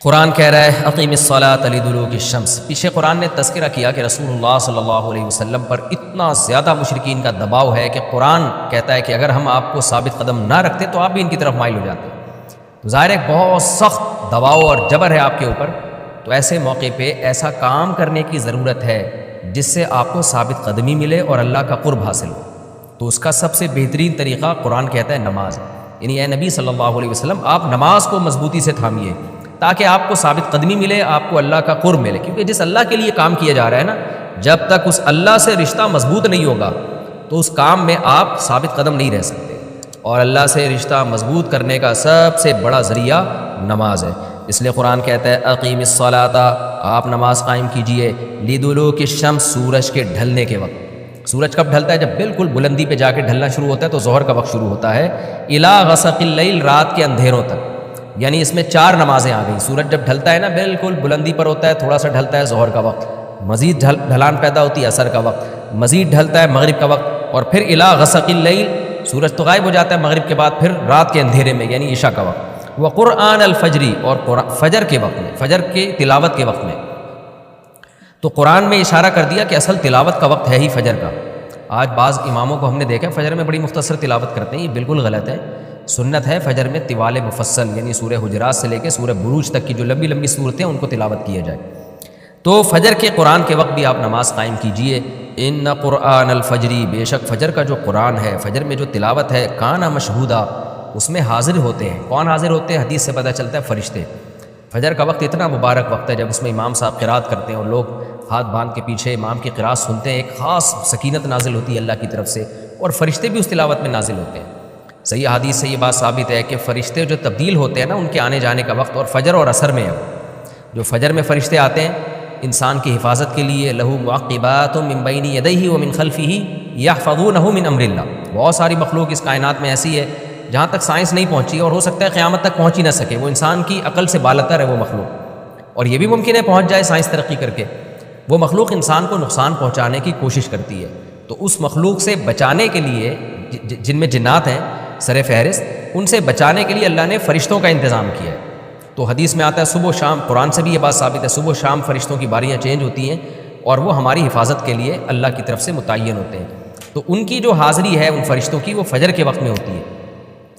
قرآن کہہ رہا ہے اقیم الصلاۃ لدلوک الشمس۔ پیچھے قرآن نے تذکرہ کیا کہ رسول اللہ صلی اللہ علیہ وسلم پر اتنا زیادہ مشرکین کا دباؤ ہے کہ قرآن کہتا ہے کہ اگر ہم آپ کو ثابت قدم نہ رکھتے تو آپ بھی ان کی طرف مائل ہو جاتے۔ تو ظاہر ہے بہت سخت دباؤ اور جبر ہے آپ کے اوپر، تو ایسے موقع پہ ایسا کام کرنے کی ضرورت ہے جس سے آپ کو ثابت قدمی ملے اور اللہ کا قرب حاصل ہو۔ تو اس کا سب سے بہترین طریقہ قرآن کہتا ہے نماز، یعنی اے نبی صلی اللہ علیہ وسلم آپ نماز کو مضبوطی سے تھامیے تاکہ آپ کو ثابت قدمی ملے، آپ کو اللہ کا قرب ملے، کیونکہ جس اللہ کے لیے کام کیا جا رہا ہے نا، جب تک اس اللہ سے رشتہ مضبوط نہیں ہوگا تو اس کام میں آپ ثابت قدم نہیں رہ سکتے۔ اور اللہ سے رشتہ مضبوط کرنے کا سب سے بڑا ذریعہ نماز ہے، اس لیے قرآن کہتا ہے اقیم الصلاۃ، آپ نماز قائم کیجئے لدلوک الشمس، سورج کے ڈھلنے کے وقت۔ سورج کب ڈھلتا ہے؟ جب بالکل بلندی پہ جا کے ڈھلنا شروع ہوتا ہے تو ظہر کا وقت شروع ہوتا ہے، الی غسق اللیل، رات کے اندھیروں تک، یعنی اس میں 4 نمازیں آ گئیں۔ سورج جب ڈھلتا ہے نا بالکل بلندی پر ہوتا ہے، تھوڑا سا ڈھلتا ہے ظہر کا وقت، مزید ڈھلان پیدا ہوتی ہے عصر کا وقت، مزید ڈھلتا ہے مغرب کا وقت، اور پھر الی غسق اللیل، سورج تو غائب ہو جاتا ہے مغرب کے بعد، پھر رات کے اندھیرے میں یعنی عشاء کا وقت، وقرآن الفجر، اور فجر کے وقت میں، فجر کی تلاوت کے وقت میں۔ تو قرآن میں اشارہ کر دیا کہ اصل تلاوت کا وقت ہے ہی فجر کا۔ آج بعض اماموں کو ہم نے دیکھا فجر میں بڑی مختصر تلاوت کرتے ہیں، یہ بالکل غلط ہے۔ سنت ہے فجر میں طوال مفصل، یعنی سورہ حجرات سے لے کے سورہ بروج تک کی جو لمبی لمبی صورتیں ان کو تلاوت کیا جائے۔ تو فجر کے قرآن کے وقت بھی آپ نماز قائم کیجئے۔ ان قرآن الفجر، بے شک فجر کا جو قرآن ہے، فجر میں جو تلاوت ہے، کان مشہودا، اس میں حاضر ہوتے ہیں۔ کون حاضر ہوتے ہیں؟ حدیث سے پتہ چلتا ہے فرشتے۔ فجر کا وقت اتنا مبارک وقت ہے جب اس میں امام صاحب قرات کرتے ہیں اور لوگ ہاتھ باندھ کے پیچھے امام کی قرات سنتے ہیں، ایک خاص سکینت نازل ہوتی ہے اللہ کی طرف سے، اور فرشتے بھی اس تلاوت میں نازل ہوتے ہیں۔ صحیح حدیث سے یہ بات ثابت ہے کہ فرشتے جو تبدیل ہوتے ہیں نا ان کے آنے جانے کا وقت، اور فجر اور عصر میں ہے۔ جو فجر میں فرشتے آتے ہیں انسان کی حفاظت کے لیے، لہو معقبات من بین یدیہ ومن خلفہ یحفظونہ من امر اللہ، بہت ساری مخلوق اس کائنات میں ایسی ہے جہاں تک سائنس نہیں پہنچی، اور ہو سکتا ہے قیامت تک پہنچ ہی نہ سکے، وہ انسان کی عقل سے بالاتر ہے وہ مخلوق، اور یہ بھی ممکن ہے پہنچ جائے سائنس ترقی کر کے۔ وہ مخلوق انسان کو نقصان پہنچانے کی کوشش کرتی ہے، تو اس مخلوق سے بچانے کے لیے، جن میں جنات ہیں سر فہرست، ان سے بچانے کے لیے اللہ نے فرشتوں کا انتظام کیا ہے۔ تو حدیث میں آتا ہے صبح و شام، قرآن سے بھی یہ بات ثابت ہے، صبح و شام فرشتوں کی باریاں چینج ہوتی ہیں اور وہ ہماری حفاظت کے لیے اللہ کی طرف سے متعین ہوتے ہیں۔ تو ان کی جو حاضری ہے ان فرشتوں کی، وہ فجر کے وقت میں ہوتی ہے۔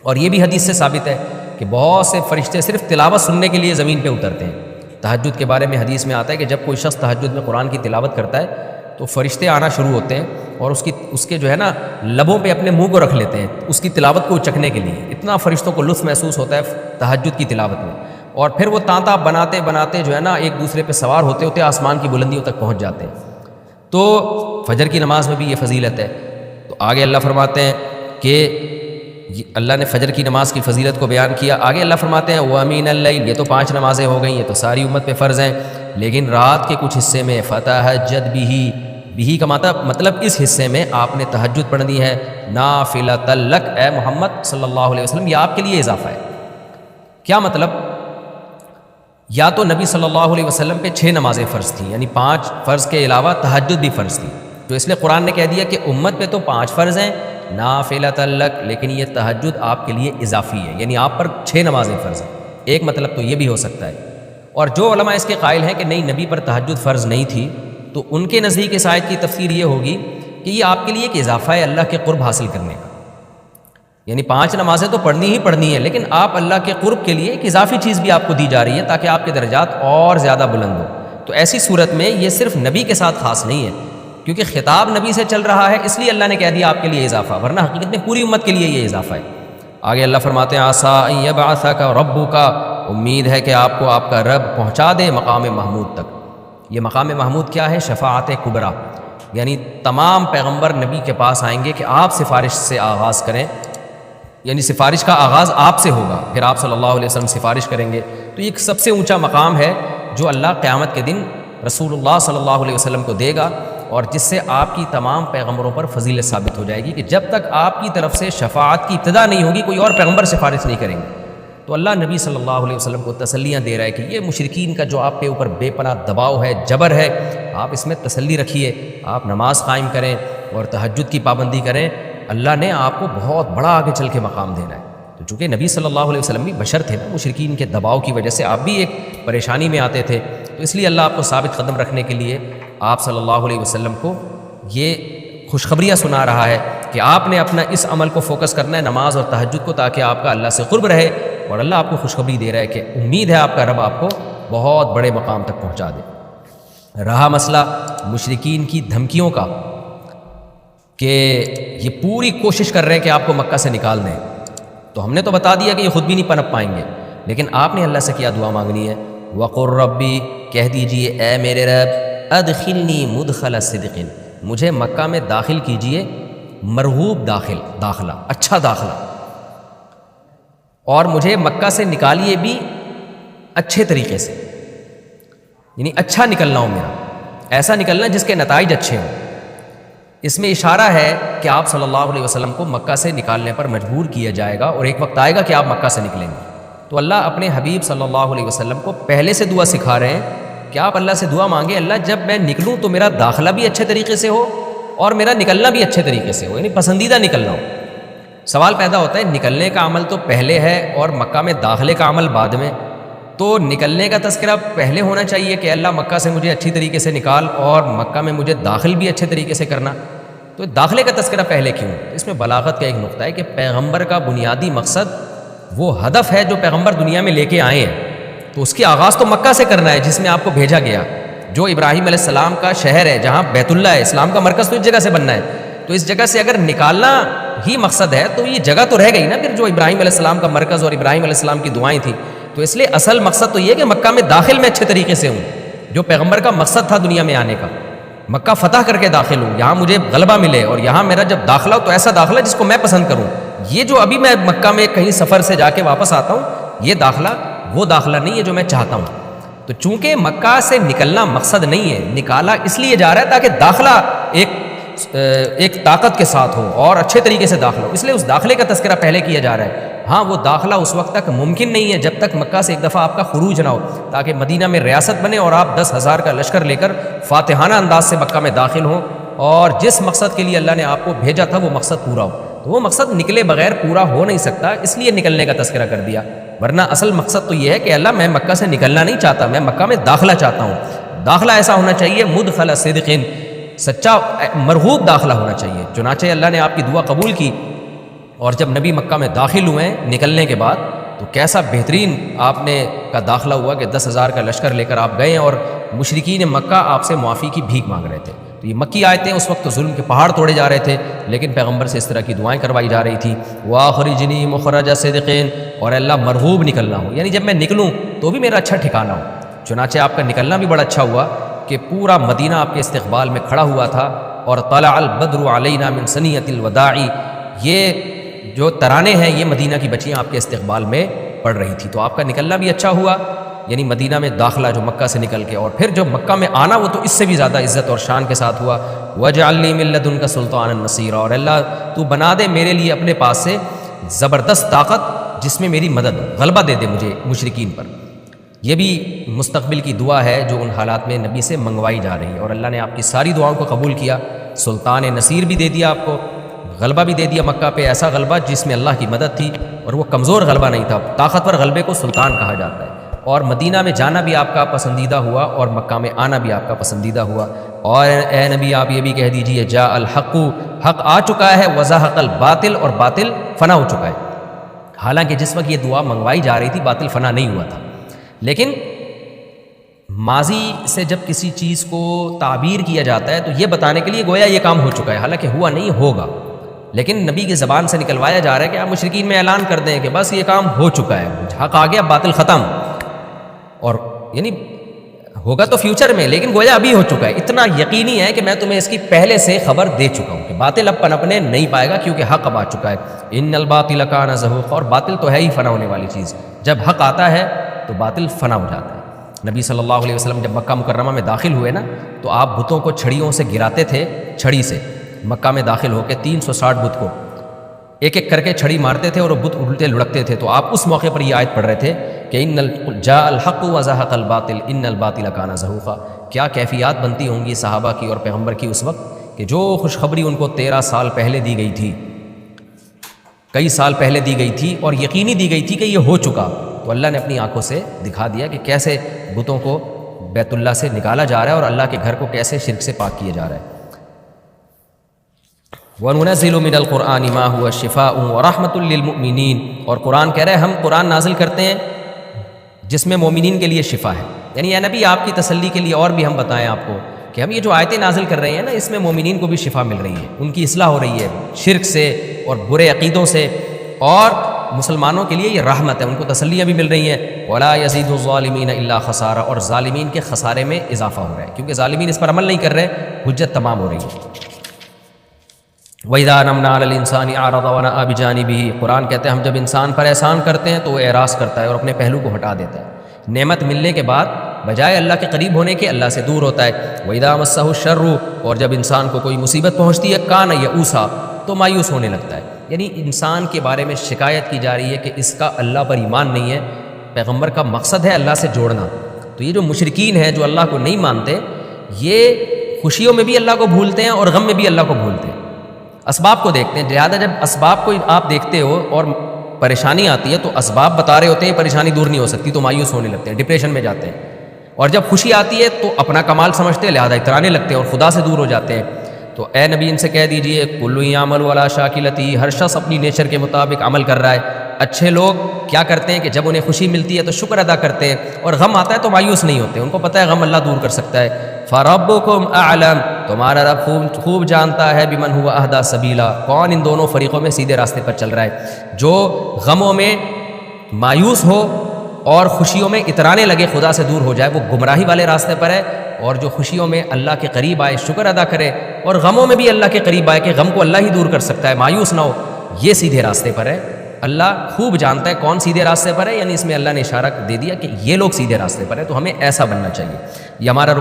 اور یہ بھی حدیث سے ثابت ہے کہ بہت سے فرشتے صرف تلاوت سننے کے لیے زمین پہ اترتے ہیں۔ تہجد کے بارے میں حدیث میں آتا ہے کہ جب کوئی شخص تہجد میں قرآن کی تلاوت کرتا ہے تو فرشتے آنا شروع ہوتے ہیں اور اس کے جو ہے نا لبوں پہ اپنے منہ کو رکھ لیتے ہیں اس کی تلاوت کو چکھنے کے لیے۔ اتنا فرشتوں کو لطف محسوس ہوتا ہے تہجد کی تلاوت میں، اور پھر وہ تانتا بناتے بناتے جو ہے نا ایک دوسرے پہ سوار ہوتے ہوتے آسمان کی بلندیوں تک پہنچ جاتے ہیں۔ تو فجر کی نماز میں بھی یہ فضیلت ہے۔ تو آگے اللہ فرماتے ہیں کہ اللہ نے فجر کی نماز کی فضیلت کو بیان کیا، آگے اللہ فرماتے ہیں وَمِنَ اللَّيْلِ، یہ تو 5 نمازیں ہو گئیں، یہ تو ساری امت پہ فرض ہیں، لیکن رات کے کچھ حصے میں فَتَہَجَّدْ بِهِ کا مطلب اس حصے میں آپ نے تہجد پڑھنی ہے، نافلۃ لک، اے محمد صلی اللہ علیہ وسلم، یہ آپ کے لیے اضافہ ہے۔ کیا مطلب؟ یا تو نبی صلی اللہ علیہ وسلم پہ 6 نمازیں فرض تھیں، یعنی 5 فرض کے علاوہ تہجد بھی فرض تھی، تو اس لیے قرآن نے کہہ دیا کہ امت پہ تو 5 فرض ہیں نافلۃ لک، لیکن یہ تہجد آپ کے لیے اضافی ہے، یعنی آپ پر 6 نمازیں فرض ہیں۔ ایک مطلب تو یہ بھی ہو سکتا ہے۔ اور جو علماء اس کے قائل ہیں کہ نہیں نبی پر تہجد فرض نہیں تھی، تو ان کے نزدیک اس آیت کی تفسیر یہ ہوگی کہ یہ آپ کے لیے ایک اضافہ ہے اللہ کے قرب حاصل کرنے کا، یعنی 5 نمازیں تو پڑھنی ہی پڑھنی ہے، لیکن آپ اللہ کے قرب کے لیے ایک اضافی چیز بھی آپ کو دی جا رہی ہے تاکہ آپ کے درجات اور زیادہ بلند ہوں۔ تو ایسی صورت میں یہ صرف نبی کے ساتھ خاص نہیں ہے، کیونکہ خطاب نبی سے چل رہا ہے، اس لیے اللہ نے کہہ دیا آپ کے لیے اضافہ، ورنہ حقیقت میں پوری امت کے لیے یہ اضافہ ہے۔ آگے اللہ فرماتے ہیں عَسَىٰ أَن يَبْعَثَكَ رَبُّكَ، امید ہے کہ آپ کو آپ کا رب پہنچا دے مقام محمود تک۔ یہ مقام محمود کیا ہے؟ شفاعت کبریٰ، یعنی تمام پیغمبر نبی کے پاس آئیں گے کہ آپ سفارش سے آغاز کریں، یعنی سفارش کا آغاز آپ سے ہوگا، پھر آپ صلی اللہ علیہ وسلم سفارش کریں گے۔ تو یہ ایک سب سے اونچا مقام ہے جو اللہ قیامت کے دن رسول اللہ صلی اللہ علیہ وسلم کو دے گا، اور جس سے آپ کی تمام پیغمبروں پر فضیلت ثابت ہو جائے گی کہ جب تک آپ کی طرف سے شفاعت کی ابتدا نہیں ہوگی کوئی اور پیغمبر سفارش نہیں کریں گے۔ تو اللہ نبی صلی اللہ علیہ وسلم کو تسلیاں دے رہا ہے کہ یہ مشرکین کا جو آپ کے اوپر بے پناہ دباؤ ہے، جبر ہے، آپ اس میں تسلی رکھیے، آپ نماز قائم کریں اور تہجد کی پابندی کریں، اللہ نے آپ کو بہت بڑا آگے چل کے مقام دینا ہے۔ تو چونکہ نبی صلی اللہ علیہ وسلم بھی بشر تھے نا، مشرکین کے دباؤ کی وجہ سے آپ بھی ایک پریشانی میں آتے تھے، تو اس لیے اللہ آپ کو ثابت قدم رکھنے کے لیے آپ صلی اللہ علیہ وسلم کو یہ خوشخبریاں سنا رہا ہے کہ آپ نے اپنا اس عمل کو فوکس کرنا ہے، نماز اور تہجد کو، تاکہ آپ کا اللہ سے قرب رہے، اور اللہ آپ کو خوشخبری دے رہا ہے کہ امید ہے آپ کا رب آپ کو بہت بڑے مقام تک پہنچا دے۔ رہا مسئلہ مشرکین کی دھمکیوں کا کہ یہ پوری کوشش کر رہے ہیں کہ آپ کو مکہ سے نکال دیں، تو ہم نے تو بتا دیا کہ یہ خود بھی نہیں پنپ پائیں گے، لیکن آپ نے اللہ سے کیا دعا مانگنی ہے؟ وَقُلْ رَبِّ، کہہ دیجئے اے میرے رب، ادخلنی مدخل صدق، مجھے مکہ میں داخل کیجئے مرغوب داخلہ، اچھا داخلہ، اور مجھے مکہ سے نکالیے بھی اچھے طریقے سے، یعنی اچھا نکلنا ہو میرا، ایسا نکلنا جس کے نتائج اچھے ہوں۔ اس میں اشارہ ہے کہ آپ صلی اللہ علیہ وسلم کو مکہ سے نکالنے پر مجبور کیا جائے گا، اور ایک وقت آئے گا کہ آپ مکہ سے نکلیں گے۔ تو اللہ اپنے حبیب صلی اللہ علیہ وسلم کو پہلے سے دعا سکھا رہے ہیں کہ آپ اللہ سے دعا مانگے، اللہ جب میں نکلوں تو میرا داخلہ بھی اچھے طریقے سے ہو اور میرا نکلنا بھی اچھے طریقے سے ہو، یعنی پسندیدہ نکلنا ہو۔ سوال پیدا ہوتا ہے نکلنے کا عمل تو پہلے ہے اور مکہ میں داخلے کا عمل بعد میں، تو نکلنے کا تذکرہ پہلے ہونا چاہیے کہ اللہ مکہ سے مجھے اچھی طریقے سے نکال، اور مکہ میں مجھے داخل بھی اچھے طریقے سے کرنا، تو داخلے کا تذکرہ پہلے کیوں؟ اس میں بلاغت کا ایک نقطہ ہے کہ پیغمبر کا بنیادی مقصد وہ ہدف ہے جو پیغمبر دنیا میں لے کے آئے ہیں، تو اس کی آغاز تو مکہ سے کرنا ہے جس میں آپ کو بھیجا گیا، جو ابراہیم علیہ السلام کا شہر ہے، جہاں بیت اللہ ہے، اسلام کا مرکز تو اس جگہ سے بننا ہے، تو اس جگہ سے اگر نکالنا ہی مقصد ہے تو یہ جگہ تو رہ گئی نا پھر جو ابراہیم علیہ السلام کا مرکز اور ابراہیم علیہ السلام کی دعائیں تھیں، تو اس لیے اصل مقصد تو یہ کہ مکہ میں داخل میں اچھے طریقے سے ہوں، جو پیغمبر کا مقصد تھا دنیا میں آنے کا، مکہ فتح کر کے داخل ہوں، یہاں مجھے غلبہ ملے، اور یہاں میرا جب داخلہ ہو تو ایسا داخلہ جس کو میں پسند کروں۔ یہ جو ابھی میں مکہ میں کہیں سفر سے جا کے واپس آتا ہوں، یہ داخلہ وہ داخلہ نہیں ہے جو میں چاہتا ہوں۔ تو چونکہ مکہ سے نکلنا مقصد نہیں ہے، نکالا اس لیے جا رہا ہے تاکہ داخلہ ایک طاقت کے ساتھ ہو اور اچھے طریقے سے داخلہ ہو، اس لیے اس داخلے کا تذکرہ پہلے کیا جا رہا ہے۔ ہاں وہ داخلہ اس وقت تک ممکن نہیں ہے جب تک مکہ سے ایک دفعہ آپ کا خروج نہ ہو، تاکہ مدینہ میں ریاست بنے اور آپ 10,000 کا لشکر لے کر فاتحانہ انداز سے مکہ میں داخل ہوں، اور جس مقصد کے لیے اللہ نے آپ کو بھیجا تھا وہ مقصد پورا ہو۔ تو وہ مقصد نکلے بغیر پورا ہو نہیں سکتا، اس لیے نکلنے کا تذکرہ کر دیا، ورنہ اصل مقصد تو یہ ہے کہ اللہ میں مکہ سے نکلنا نہیں چاہتا، میں مکہ میں داخلہ چاہتا ہوں۔ داخلہ ایسا ہونا چاہیے مدخل صدق، سچا مرغوب داخلہ ہونا چاہیے۔ چنانچہ اللہ نے آپ کی دعا قبول کی، اور جب نبی مکہ میں داخل ہوئے نکلنے کے بعد تو کیسا بہترین آپ نے کا داخلہ ہوا کہ 10,000 کا لشکر لے کر آپ گئے، اور مشرکین مکہ آپ سے معافی کی بھیک مانگ رہے تھے۔ تو یہ مکی آیتیں اس وقت تو ظلم کے پہاڑ توڑے جا رہے تھے، لیکن پیغمبر سے اس طرح کی دعائیں کروائی جا رہی تھی، وَأَخْرِجْنِي مُخْرَجَ صِدْقٍ، اور اللہ مرغوب نکلنا ہو، یعنی جب میں نکلوں تو بھی میرا اچھا ٹھکانہ ہو۔ چنانچہ آپ کا نکلنا بھی بڑا اچھا ہوا کہ پورا مدینہ آپ کے استقبال میں کھڑا ہوا تھا، اور طلع البدر علینا من ثنیۃ الوداع، یہ جو ترانے ہیں یہ مدینہ کی بچیاں آپ کے استقبال میں پڑھ رہی تھی، تو آپ کا نکلنا بھی اچھا ہوا، یعنی مدینہ میں داخلہ جو مکہ سے نکل کے، اور پھر جو مکہ میں آنا وہ تو اس سے بھی زیادہ عزت اور شان کے ساتھ ہوا۔ وَاجْعَلْ لِي مِن لَّدُنْكَ سُلْطَانًا نَصِيرًا، اور اللہ تو بنا دے میرے لیے اپنے پاس سے زبردست طاقت جس میں میری مدد، غلبہ دے دے مجھے مشرکین پر۔ یہ بھی مستقبل کی دعا ہے جو ان حالات میں نبی سے منگوائی جا رہی ہے، اور اللہ نے آپ کی ساری دعاؤں کو قبول کیا، سلطان نصیر بھی دے دیا آپ کو، غلبہ بھی دے دیا مکہ پہ، ایسا غلبہ جس میں اللہ کی مدد تھی، اور وہ کمزور غلبہ نہیں تھا، طاقتور غلبے کو سلطان کہا جاتا ہے۔ اور مدینہ میں جانا بھی آپ کا پسندیدہ ہوا، اور مکہ میں آنا بھی آپ کا پسندیدہ ہوا۔ اور اے نبی آپ یہ بھی کہہ دیجئے جاء الحق، حق آ چکا ہے، وزہق الباطل، اور باطل فنا ہو چکا ہے۔ حالانکہ جس وقت یہ دعا منگوائی جا رہی تھی باطل فنا نہیں ہوا تھا، لیکن ماضی سے جب کسی چیز کو تعبیر کیا جاتا ہے تو یہ بتانے کے لیے گویا یہ کام ہو چکا ہے، حالانکہ ہوا نہیں، ہوگا، لیکن نبی کی زبان سے نکلوایا جا رہا ہے کہ آپ مشرکین میں اعلان کر دیں کہ بس یہ کام ہو چکا ہے، حق آ گیا، باطل ختم، اور یعنی ہوگا تو فیوچر میں، لیکن گویا ابھی ہو چکا ہے۔ اتنا یقینی ہے کہ میں تمہیں اس کی پہلے سے خبر دے چکا ہوں کہ باطل اب پنپنے نہیں پائے گا، کیونکہ حق اب آ چکا ہے۔ ان الباطل کان زہوقا، اور باطل تو ہے ہی فنا ہونے والی چیز، جب حق آتا ہے تو باطل فنا ہو جاتا ہے۔ نبی صلی اللہ علیہ وسلم جب مکہ مکرمہ میں داخل ہوئے نا، تو آپ بتوں کو چھڑیوں سے گراتے تھے، چھڑی سے مکہ میں داخل ہو کے 360 بت کو ایک ایک کر کے چھڑی مارتے تھے، اور وہ بت الٹے لڑکتے تھے۔ تو آپ اس موقع پر یہ آیت پڑھ رہے تھے کہ جاء الحق وزہق الباطل ان الباطل کان زہوقا۔ کیا کیفیات بنتی ہوں گی صحابہ کی اور پیغمبر کی اس وقت کہ جو خوشخبری ان کو 13 سال پہلے دی گئی تھی، کئی سال پہلے دی گئی تھی اور یقینی دی گئی تھی کہ یہ ہو چکا، تو اللہ نے اپنی آنکھوں سے دکھا دیا کہ کیسے بتوں کو بیت اللہ سے نکالا جا رہا ہے اور اللہ کے گھر کو کیسے شرک سے پاک کیا جا رہا ہے۔ وَنُنَزِّلُ مِنَ الْقُرْآنِ مَا هُوَ شِفَاءٌ وَرَحْمَةٌ لِّلْمُؤْمِنِينَ، اور قرآن کہہ رہا ہے ہم قرآن نازل کرتے ہیں جس میں مومنین کے لیے شفا ہے، یعنی اے نبی آپ کی تسلی کے لیے اور بھی ہم بتائیں آپ کو کہ ہم یہ جو آیتیں نازل کر رہے ہیں نا، اس میں مومنین کو بھی شفا مل رہی ہے، ان کی اصلاح ہو رہی ہے شرک سے اور برے عقیدوں سے، اور مسلمانوں کے لیے یہ رحمت ہے، ان کو تسلیاں بھی مل رہی ہیں۔ وَلَا يَزِيدُ الظَّالِمِينَ إِلَّا خَسَارًا، اور ظالمین کے خسارے میں اضافہ ہو رہا ہے کیونکہ ظالمین اس پر عمل نہیں کر رہے، حجت تمام ہو رہی ہے۔ وَإِذَا أَنْعَمْنَا عَلَى الْإِنسَانِ أَعْرَضَ وَنَأَىٰ بِجَانِبِهِ، قرآن کہتے ہیں ہم جب انسان پر احسان کرتے ہیں تو وہ اعراض کرتا ہے اور اپنے پہلو کو ہٹا دیتا ہے، نعمت ملنے کے بعد بجائے اللہ کے قریب ہونے کے اللہ سے دور ہوتا ہے۔ وَإِذَا مَسَّهُ الشَّرُّ، اور جب انسان کو کوئی مصیبت پہنچتی ہے كَانَ يَئُوسًا، تو مایوس ہونے لگتا ہے، یعنی انسان کے بارے میں شکایت کی جا رہی ہے کہ اس کا اللہ پر ایمان نہیں ہے۔ پیغمبر کا مقصد ہے اللہ سے جوڑنا، تو یہ جو مشرکین ہیں جو اللہ کو نہیں مانتے، یہ خوشیوں میں بھی اللہ کو بھولتے ہیں اور غم میں بھی اللہ کو بھولتے ہیں، اسباب کو دیکھتے ہیں۔ لہٰذا جب اسباب کو آپ دیکھتے ہو اور پریشانی آتی ہے تو اسباب بتا رہے ہوتے ہیں پریشانی دور نہیں ہو سکتی، تو مایوس ہونے لگتے ہیں، ڈپریشن میں جاتے ہیں، اور جب خوشی آتی ہے تو اپنا کمال سمجھتے ہیں، لہٰذا اترانے لگتے ہیں اور خدا سے دور ہو جاتے ہیں۔ تو اے نبی ان سے کہہ دیجئے کل یعمل علی شاکلتہ، ہر شخص اپنی نیچر کے مطابق عمل کر رہا ہے۔ اچھے لوگ کیا کرتے ہیں کہ جب انہیں خوشی ملتی ہے تو شکر ادا کرتے ہیں، اور غم آتا ہے تو مایوس نہیں ہوتے، ان کو پتہ ہے غم اللہ دور کر سکتا ہے۔ فربکم اعلم، تمہارا رب خوب جانتا ہے بمن هو اہدی سبیلا، کون ان دونوں فریقوں میں سیدھے راستے پر چل رہا ہے، جو غموں میں مایوس ہو اور خوشیوں میں اترانے لگے خدا سے دور ہو جائے، وہ گمراہی والے راستے پر ہے، اور جو خوشیوں میں اللہ کے قریب آئے شکر ادا کرے اور غموں میں بھی اللہ کے قریب آئے کہ غم کو اللہ ہی دور کر سکتا ہے، مایوس نہ ہو، یہ سیدھے راستے پر ہے۔ اللہ خوب جانتا ہے کون سیدھے راستے پر ہے، یعنی اس میں اللہ نے اشارہ دے دیا کہ یہ لوگ سیدھے راستے پر ہے، تو ہمیں ایسا بننا چاہیے۔ یہ ہمارا